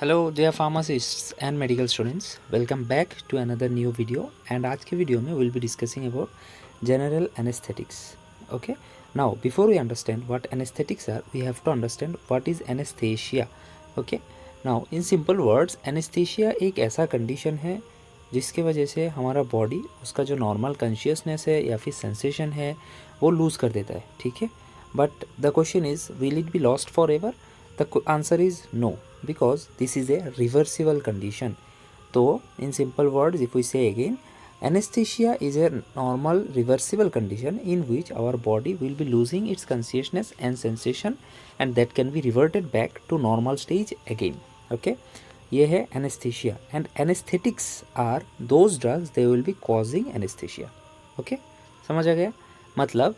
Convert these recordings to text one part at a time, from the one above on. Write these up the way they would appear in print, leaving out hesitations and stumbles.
Hello dear pharmacists and medical students, welcome back to another new video. And आज के video में will be discussing about general anaesthetics. Okay, now before we understand what anaesthetics are, we have to understand what is anaesthesia. Okay, now in simple words, anaesthesia एक ऐसा condition है जिसकी वजह से हमारा बॉडी उसका जो नॉर्मल कॉन्शियसनेस है या फिर सेंसेशन है वो लूज़ कर देता है. ठीक है, but the question is, will it be lost for ever? The answer is no, because this is a reversible condition. So in simple words, if we say again, anesthesia is a normal reversible condition in which our body will be losing its consciousness and sensation, and that can be reverted back to normal stage again. Okay, ये है anesthesia, and anesthetics are those drugs they will be causing anesthesia. Okay, समझ आ गया? मतलब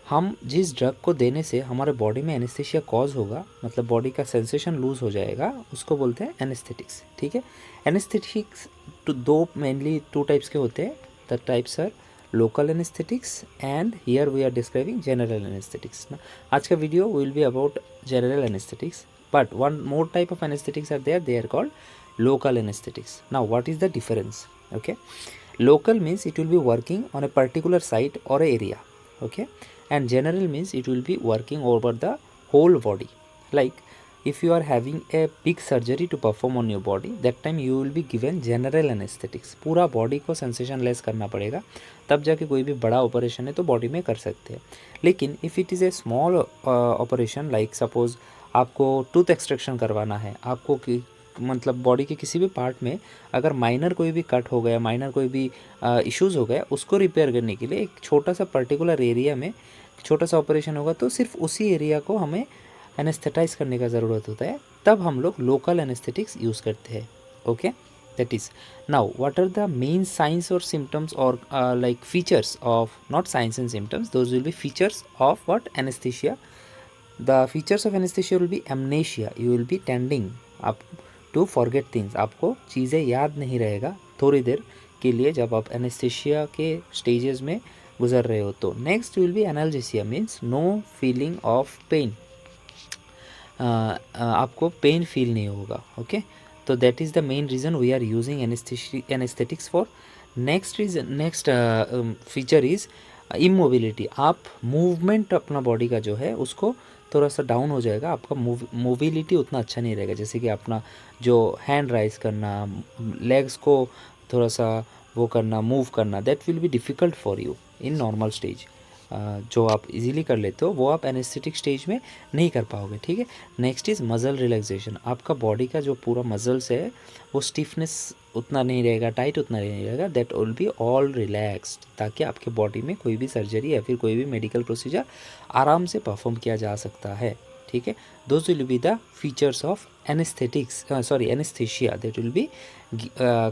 हम जिस drug को देने से हमारे बॉडी में एनेस्थेशिया कॉज होगा, मतलब बॉडी का सेंसेशन लूज हो जाएगा, उसको बोलते हैं एनेस्थेटिक्स. ठीक है, एनेस्थेटिक्स दो मेनली टू टाइप्स के होते हैं. The types are local anaesthetics and here we are describing general anaesthetics. ना, आज का video will be about general anaesthetics, but one more type of anaesthetics are there, they are called local anesthetics. Now what is the difference? Okay, local means it will be working on a particular site or area. Okay, and general means it will be working over the whole body. Like if you are having a big surgery to perform on your body, that time you will be given general anesthetics. पूरा body को sensation less करना पड़ेगा, तब जाके कोई भी बड़ा operation है तो बॉडी में कर सकते हैं. लेकिन if it is a small operation, like suppose आपको टूथ एक्सट्रैक्शन करवाना है, आपको कि मतलब बॉडी के किसी भी पार्ट में अगर माइनर कोई भी कट हो गया, माइनर कोई भी इश्यूज़ हो गया, उसको रिपेयर करने के लिए एक छोटा सा पर्टिकुलर एरिया में छोटा सा ऑपरेशन होगा, तो सिर्फ उसी एरिया को हमें एनेस्थेटाइज करने का ज़रूरत होता है, तब हम लोग लोकल एनेस्थेटिक्स यूज़ करते हैं. Okay, that is, now what are the main signs or symptoms or like features of, not signs and symptoms, those will be features of what anesthesia. The features of anesthesia will be amnesia. You will be tending up to forget things. आपको चीज़ें याद नहीं रहेगा थोड़ी देर के लिए जब आप एनेस्थेशिया के स्टेजेस में गुजर रहे हो. तो next will be analgesia, means no feeling of pain. आपको पेन फील नहीं होगा. ओके, तो that is the main reason we are using anaesthetics for. Next feature is immobility. आप मूवमेंट अपना बॉडी का जो है उसको थोड़ा सा डाउन हो जाएगा, आपका मोबिलिटी उतना अच्छा नहीं रहेगा. जैसे कि अपना जो हैंड राइज करना, लेग्स को थोड़ा सा वो करना, मूव करना, that will be difficult for you in normal stage. जो आप इजीली कर लेते हो वो आप एनेस्थेटिक स्टेज में नहीं कर पाओगे. ठीक है, नेक्स्ट इज़ मसल रिलैक्सेशन. आपका बॉडी का जो पूरा मसल्स है वो स्टिफनेस उतना नहीं रहेगा, टाइट उतना नहीं रहेगा, that will be all relaxed, ताकि आपके बॉडी में कोई भी सर्जरी या फिर कोई भी मेडिकल प्रोसीजर आराम से परफॉर्म किया जा सकता है. ठीक है, those will be the features of anaesthetics, sorry anaesthesia, that will B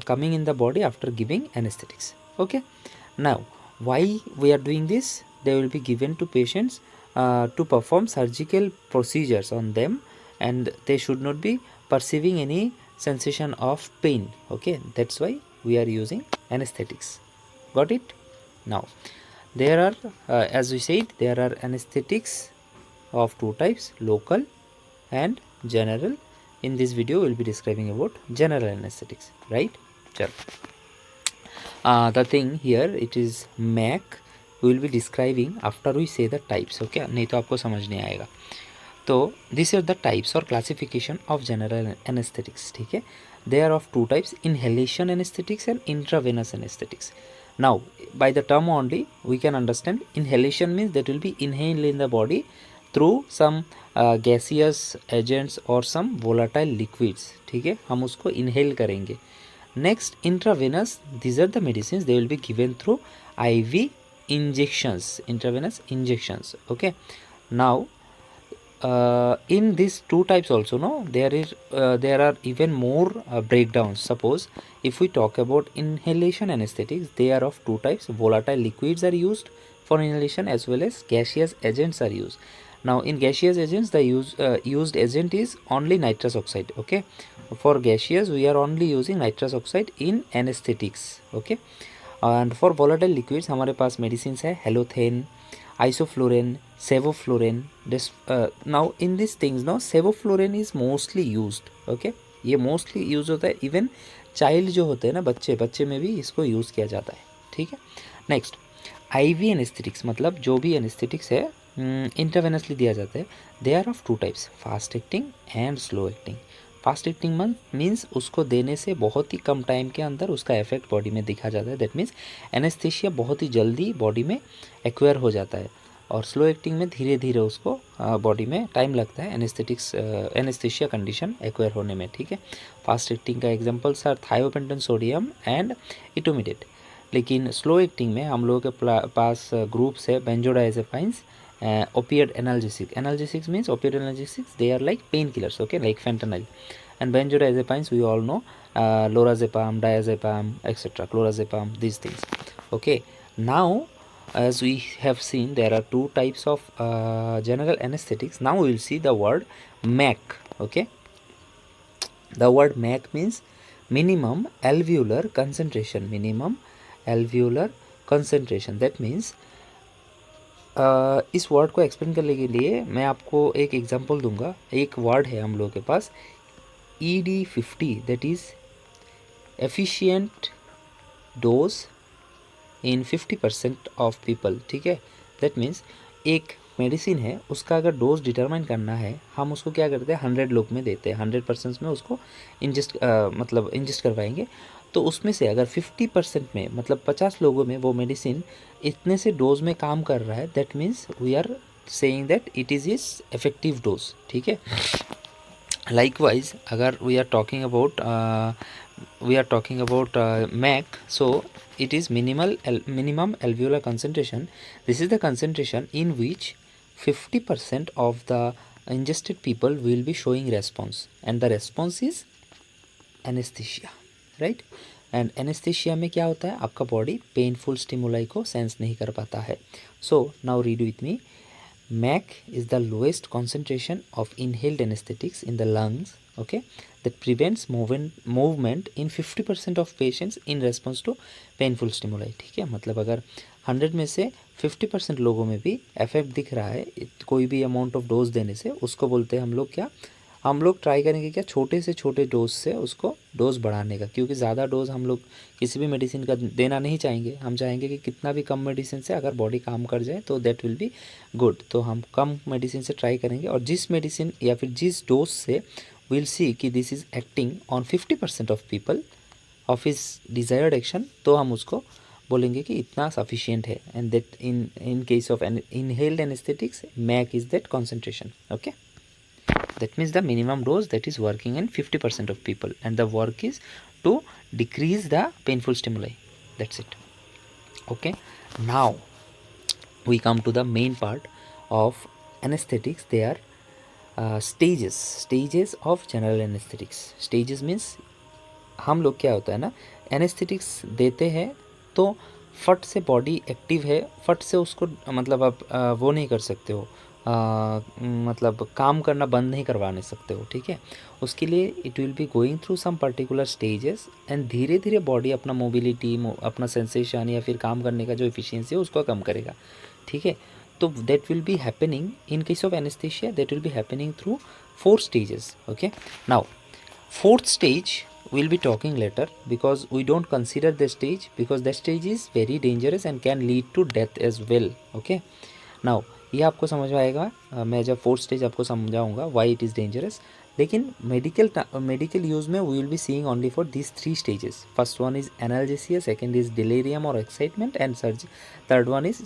coming in the body after giving anesthetics. Okay, now why we are doing this? They will be given to patients to perform surgical procedures on them, and they should not be perceiving any sensation of pain. Okay, that's why we are using anesthetics. Got it? Now there are as we said, there are anesthetics of two types, local and general. In this video we will be describing about general anesthetics, right? Chalo. The thing here, it is MAC. We will be describing after we say the types. Okay, नहीं तो आपको समझ नहीं आएगा. तो these are the types or classification of general anesthetics. ठीक है, they are of two types, inhalation anesthetics and intravenous anesthetics. Now by the term only we can understand, inhalation means that will be inhaled in the body through some gaseous agents or some volatile liquids. ठीक है, हम उसको inhale करेंगे. Next, intravenous, these are the medicines, they will be given through IV injections, intravenous injections. Okay, now in these two types also, no, there are even more breakdowns. Suppose if we talk about inhalation anesthetics, they are of two types. Volatile liquids are used for inhalation as well as gaseous agents are used. Now in gaseous agents, the used agent is only nitrous oxide. Okay, for gaseous we are only using nitrous oxide in anesthetics. Okay, and for volatile liquids हमारे पास medicines है halothane, isoflurane, sevoflurane. This now in these things, no, sevoflurane is mostly used. Okay, ये mostly use होता है, even child जो होते हैं ना, बच्चे में भी इसको यूज़ किया जाता है, ठीक है। नेक्स्ट, आईवी एनेस्थेटिक्स, मतलब जो भी एनेस्थेटिक्स है इंट्रावेनसली दिया जाता है। They are of 2 types, fast acting and slow acting. Fast acting means उसको देने से बहुत ही कम टाइम के अंदर उसका इफेक्ट बॉडी में दिखा जाता है। दैट मीन्स एनेस्थेशिया बहुत ही जल्दी बॉडी में एक्वायर हो जाता है, और स्लो एक्टिंग में धीरे धीरे उसको बॉडी में टाइम लगता है एनेस्थेशिया कंडीशन एक्वायर होने में, ठीक है। फास्ट एक्टिंग का examples are thiopentone sodium and etomidate. लेकिन स्लो एक्टिंग में हम लोगों के पास ग्रुप्स है benzodiazepines, opiate analgesics means opiate analgesics, they are like painkillers, okay, like fentanyl. And benzodiazepines we all know, lorazepam, diazepam, etc., clorazepam, these things, okay. Now as we have seen, there are 2 types of general anesthetics. Now we will see the word MAC, okay. The word MAC means minimum alveolar concentration, minimum alveolar concentration. That means इस word को explain करने के लिए मैं आपको एक example दूंगा। एक वर्ड है हम लोगों के पास ED50, that is efficient dose in 50% of people, ठीक है। दैट मीन्स एक मेडिसिन है, उसका अगर डोज डिटरमाइन करना है, हम उसको क्या करते हैं 100 लोग में देते हैं, 100% में उसको इंजेस्ट करवाएंगे। तो उसमें से अगर 50% में मतलब 50 लोगों में वो मेडिसिन इतने से डोज में काम कर रहा है, that means we are saying that it is effective dose, ठीक है। लाइकवाइज अगर we are talking about MAC, so it is minimum alveolar concentration. This is the concentration in which 50% of the ingested people will be showing response, and the response is anesthesia, right? And anesthesia में क्या होता है, आपका body painful stimuli को sense नहीं कर पाता है। So now read with me. MAC is the lowest concentration of inhaled anesthetics in the lungs, okay, that prevents movement in 50% of patients in response to painful stimuli, ठीक है। मतलब अगर 100 में से 50% लोगों में भी इफेक्ट दिख रहा है कोई भी अमाउंट ऑफ डोज देने से, उसको बोलते हैं हम लोग क्या, हम लोग ट्राई करेंगे क्या, छोटे से छोटे डोज से उसको डोज बढ़ाने का, क्योंकि ज़्यादा डोज हम लोग किसी भी मेडिसिन का देना नहीं चाहेंगे। हम चाहेंगे कि कितना भी कम मेडिसिन से अगर बॉडी काम कर जाए तो दैट विल बी गुड। तो हम कम मेडिसिन से ट्राई करेंगे, और जिस मेडिसिन या फिर जिस डोज से विल सी कि this is acting on 50% of people of is desired action, तो हम उसको बोलेंगे कि इतना सफिशियंट है। And that in case of inhaled anaesthetics MAC is that concentration, okay. That means the minimum dose that is working in 50% of people, and the work is to decrease the painful stimuli. That's it, okay. Now we come to the main part of anesthetics. They are stages of general anesthetics. Stages means हम लोग क्या होता है ना, anaesthetics देते हैं तो फट से बॉडी एक्टिव है, फट से उसको मतलब आप वो नहीं कर सकते हो, मतलब काम करना बंद नहीं करवा नहीं सकते हो, ठीक है। उसके लिए it will be going through some particular stages, and धीरे धीरे बॉडी अपना मोबिलिटी, अपना सेंसेशन या फिर काम करने का जो एफिशिएंसी है उसको कम करेगा, ठीक है। तो that will be happening in case of anaesthesia, that will be happening through 4 stages, okay. Now 4th stage we'll be talking later, because we don't consider the stage, because that stage is very dangerous and can lead to death as well, okay. Now ये आपको समझ में आएगा, मैं जब 4th stage आपको समझाऊंगा why it is dangerous. लेकिन मेडिकल यूज़ में we will be seeing only for this 3 stages. First one is analgesia, second is delirium और excitement, and third one is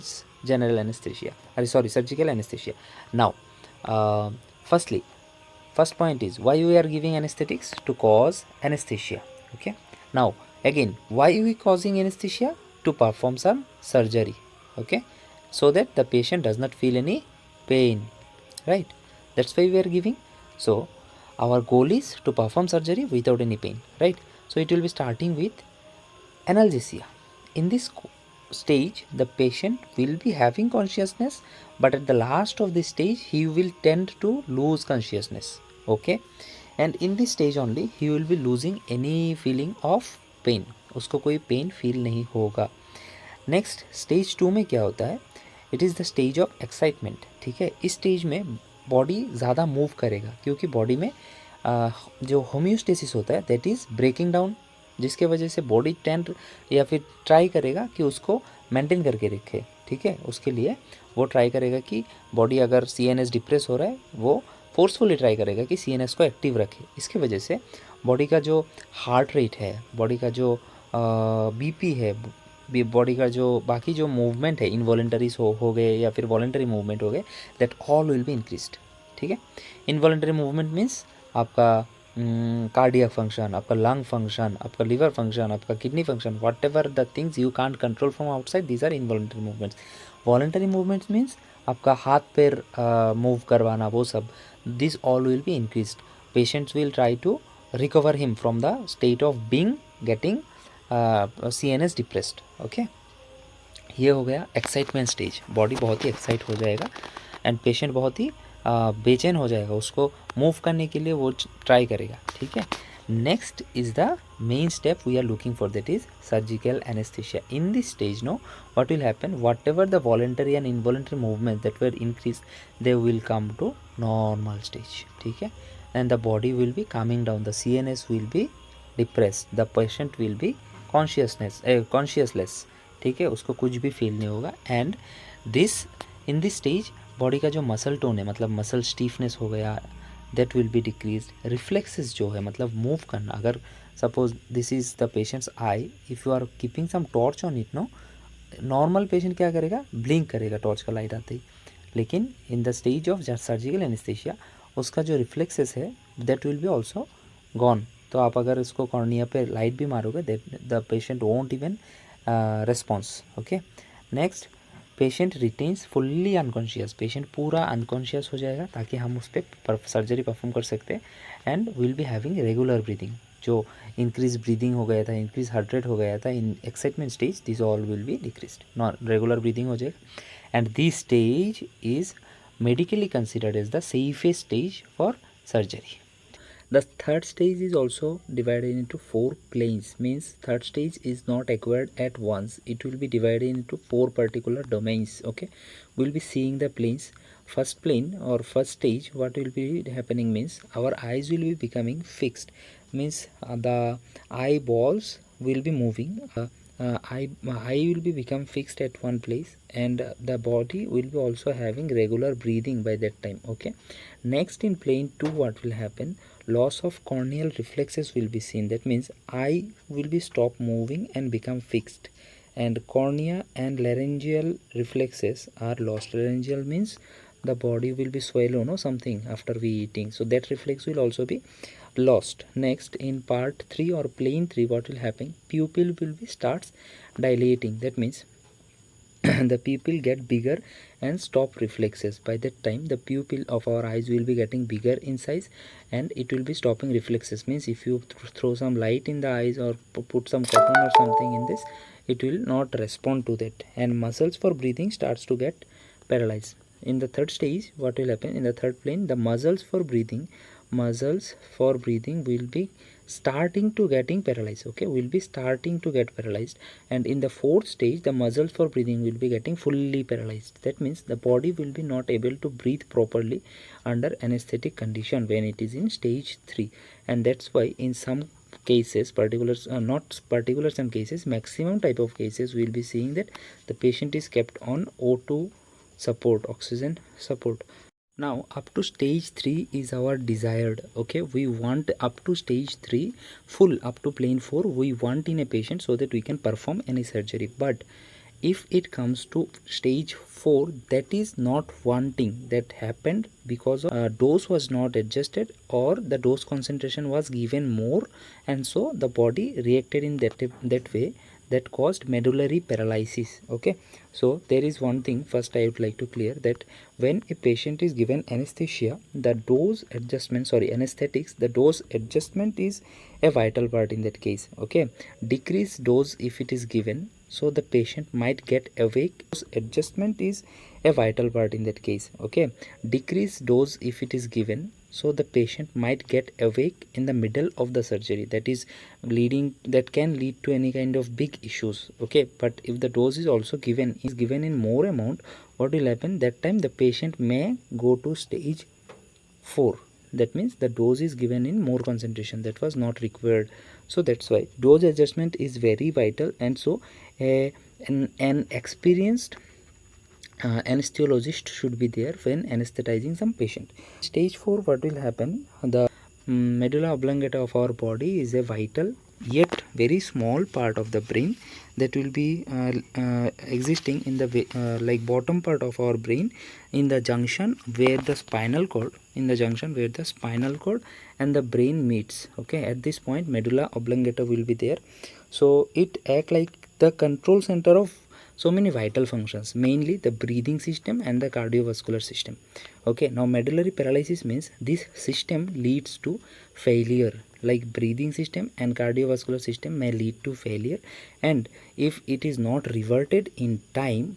general anaesthesia, surgical anaesthesia. Now first point is why we are giving anesthetics, to cause anesthesia, okay. Now again, why we causing anesthesia, to perform some surgery, okay, so that the patient does not feel any pain, right? That's why we are giving. So our goal is to perform surgery without any pain, right? So it will be starting with analgesia. In this stage the patient will be having consciousness, but at the last of the stage he will tend to lose consciousness, okay. And in this stage only he will be losing any feeling of pain, उसको कोई pen feel नहीं होगा। Next stage 2 में क्या होता है, it is the stage of excitement, ठीक है। इस स्टेज में बॉडी ज़्यादा मूव करेगा, क्योंकि बॉडी में जो होम्योस्टेसिस होता है दैट इज़ ब्रेकिंग डाउन, जिसके वजह से बॉडी टेंड या फिर ट्राई करेगा कि उसको मेंटेन करके रखे, ठीक है। उसके लिए वो ट्राई करेगा कि बॉडी अगर CNS डिप्रेस हो रहा है वो फोर्सफुली ट्राई करेगा कि CNS को एक्टिव रखे। इसकी वजह से बॉडी का जो हार्ट रेट है, बॉडी का जो BP है, बॉडी का जो बाकी जो मूवमेंट है, इनवॉलेंटरीज हो गए या फिर वॉलेंटरी मूवमेंट हो गए, that all will be increased, ठीक है। इनवॉलेंटरी मूवमेंट मीन्स आपका कार्डियक फंक्शन, आपका लंग फंक्शन, आपका लिवर फंक्शन, आपका kidney function, whatever the things you can't control from outside, these are involuntary movements. Voluntary movements means आपका हाथ पैर move करवाना, वो सब, this all will be increased. Patients will try to recover him from the state of being getting CNS depressed, okay. ये हो गया excitement stage, body बहुत ही एक्साइट हो जाएगा एंड पेशेंट बहुत ही बेचैन हो जाएगा, उसको मूव करने के लिए वो ट्राई करेगा, ठीक है। Next is the main step we are looking for, that is surgical anaesthesia. In this stage no what will happen, whatever the voluntary and involuntary movement that were increased, they will come to normal stage, ठीक है। and the body will be calming down, the CNS will be depressed, the patient will be consciousless, ठीक है, उसको कुछ भी feel नहीं होगा। And this in this stage body का जो मसल टोन है, मतलब मसल स्टीफनेस हो गया, that will be decrease. Reflexes जो है, मतलब मूव करना, अगर suppose this is the patient's eye, if you are keeping some torch on it, no, normal patient क्या करेगा, ब्लिंक करेगा टॉर्च का लाइट आते ही, लेकिन in the stage of surgical anaesthesia उसका जो रिफ्लेक्सेस है that will B also gone. तो आप अगर इसको कॉर्निया पे लाइट भी मारोगे, that the patient won't even response, okay. Next, patient retains fully unconscious, patient पूरा अनकॉन्शियस हो जाएगा ताकि हम उस पर सर्जरी परफॉर्म कर सकते हैं। And will be having regular breathing, जो इंक्रीज ब्रीदिंग हो गया था, इंक्रीज हार्ट रेट हो गया था in excitement stage, this all will B decreased, non regular breathing हो जाएगा। And this stage is medically considered as the safest stage for surgery. The third stage is also divided into 4 planes, means third stage is not acquired at once, it will be divided into 4 particular domains, okay. We'll be seeing the planes. First plane or first stage, what will be happening means our eyes will be becoming fixed, means the eyeballs will be moving, eye will be become fixed at one place, and the body will be also having regular breathing by that time, okay. Next, in plane 2, what will happen, loss of corneal reflexes will be seen, that means eye will be stop moving and become fixed, and cornea and laryngeal reflexes are lost. Laryngeal means the body will be swallow, no, something after we eating, so that reflex will also be lost. Next, in part 3 or plane 3, what will happen, pupil will be starts dilating, that means the pupil get bigger and stop reflexes. By that time the pupil of our eyes will be getting bigger in size and it will be stopping reflexes, means if you throw some light in the eyes or put some cotton or something in this, it will not respond to that, and muscles for breathing starts to get paralyzed. In the third stage, what will happen, in the third plane, the muscles for breathing will be starting to getting paralyzed, okay, will be starting to get paralyzed. And in the fourth stage, the muscles for breathing will be getting fully paralyzed, that means the body will be not able to breathe properly under anesthetic condition when it is in stage 3. And that's why in some cases, particulars, not particular, some cases, maximum type of cases, we will be seeing that the patient is kept on O2 support, oxygen support. Now up to stage 3 is our desired, okay, we want up to stage 3 full, up to plane 4 we want in a patient so that we can perform any surgery. But if it comes to stage 4, that is not wanting, that happened because of dose was not adjusted or the dose concentration was given more, and so the body reacted in that way, that caused medullary paralysis, okay. So there is one thing first I would like to clear, that when a patient is given anesthesia, the dose adjustment, sorry, anesthetics, the dose adjustment is a vital part in that case, okay. Decreased dose if it is given, so the patient might get awake, dose adjustment is a vital part in that case, okay. Decreased dose if it is given, so the patient might get awake in the middle of the surgery, that is leading, that can lead to any kind of big issues, okay. But if the dose is also given in more amount, what will happen, that time the patient may go to stage 4, that means the dose is given in more concentration that was not required. So that's why dose adjustment is very vital. And so an experienced anesthesiologist should be there when anesthetizing some patient. Stage 4, what will happen, the medulla oblongata of our body is a vital yet very small part of the brain that will be existing in the like bottom part of our brain, in the junction where the spinal cord, and the brain meets. Okay, at this point medulla oblongata will be there. So it act like the control center of so many vital functions, mainly the breathing system and the cardiovascular system. Okay, now medullary paralysis means this system leads to failure, like breathing system and cardiovascular system may lead to failure, and if it is not reverted in time,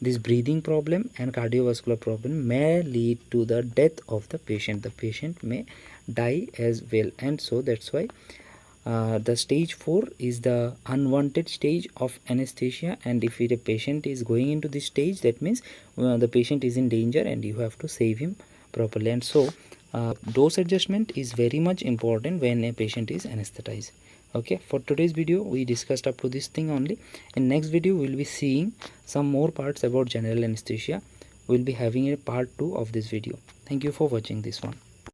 this breathing problem and cardiovascular problem may lead to the death of the patient may die as well. And so that's why the stage 4 is the unwanted stage of anesthesia, and if a patient is going into this stage, that means the patient is in danger and you have to save him properly. And so dose adjustment is very much important when a patient is anesthetized. Okay, for today's video we discussed up to this thing only. In next video we will be seeing some more parts about general anesthesia. We will be having a part 2 of this video. Thank you for watching this one.